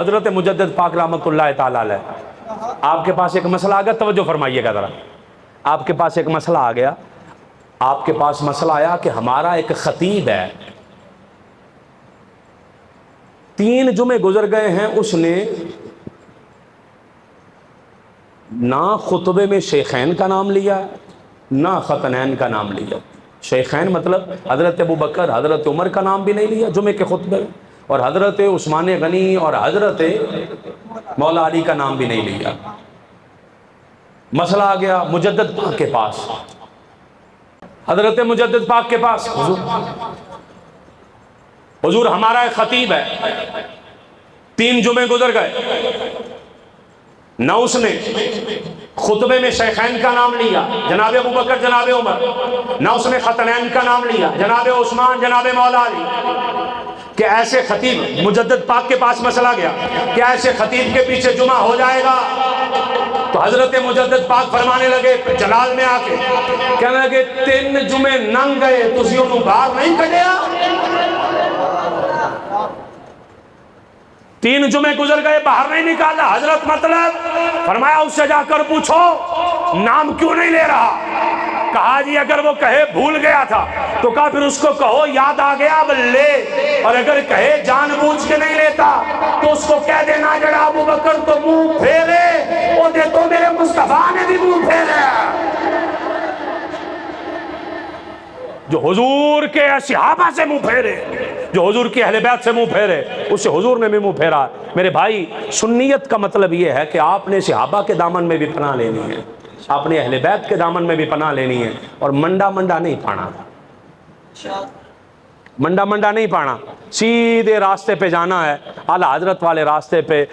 حضرت مجدد پاک رحمۃ اللہ تعالی علیہ، آپ کے پاس ایک مسئلہ آ گیا، توجہ فرمائیے گا ذرا، آپ کے پاس ایک مسئلہ آ گیا، آپ کے پاس مسئلہ آیا کہ ہمارا ایک خطیب ہے، 3 جمعے گزر گئے ہیں، اس نے نہ خطبے میں شیخین کا نام لیا نہ ختنین کا نام لیا۔ شیخین مطلب حضرت ابوبکر حضرت عمر کا نام بھی نہیں لیا جمعے کے خطبے میں، اور حضرت عثمان غنی اور حضرت مولا علی کا نام بھی نہیں لیا۔ مسئلہ آ گیا مجدد پاک کے پاس، حضرت مجدد پاک کے پاس، حضور ہمارا ایک خطیب ہے، 3 جمعے گزر گئے، نہ اس نے خطبے میں شیخین کا نام لیا جناب ابوبکر جناب عمر، نہ اس نے ختنین کا نام لیا جناب عثمان جناب مولا علی۔ کہ ایسے خطیب، مجدد پاک کے پاس مسئلہ گیا کہ ایسے خطیب کے پیچھے جمعہ ہو جائے گا؟ تو حضرت مجدد پاک فرمانے لگے جلال میں آ کے، کہنے لگے 3 جمعے ننگ گئے تسی انہوں باہر نہیں کھڑیا؟ 3 جمعے گزر گئے باہر نہیں نکالا، حضرت مطلب فرمایا اس سے جا کر پوچھو نام کیوں نہیں لے رہا؟ کہا جی اگر وہ کہے بھول گیا تھا تو کہا پھر اس کو کہو یاد آ گیا اب لے، اور اگر کہے جان بوجھ کے نہیں لیتا تو اس کو کہہ دینا جڑا ابوبکر تو منہ پھیرے وہ دے تو میرے مصطفیٰ نے بھی منہ پھیرے۔ جو حضور کے صحابہ سے منہ پھیرے، جو حضور کی اہل بیت سے منہ پھیرے، اس سے حضور نے بھی منہ پھیرا۔ میرے بھائی، سنیت کا مطلب یہ ہے کہ آپ نے صحابہ کے دامن میں بھی پناہ لینی ہے، آپ نے اہل بیت کے دامن میں بھی پناہ لینی ہے، اور منڈا نہیں پانا، منڈا نہیں پانا، سیدھے راستے پہ جانا ہے، اعلیٰ حضرت والے راستے پہ۔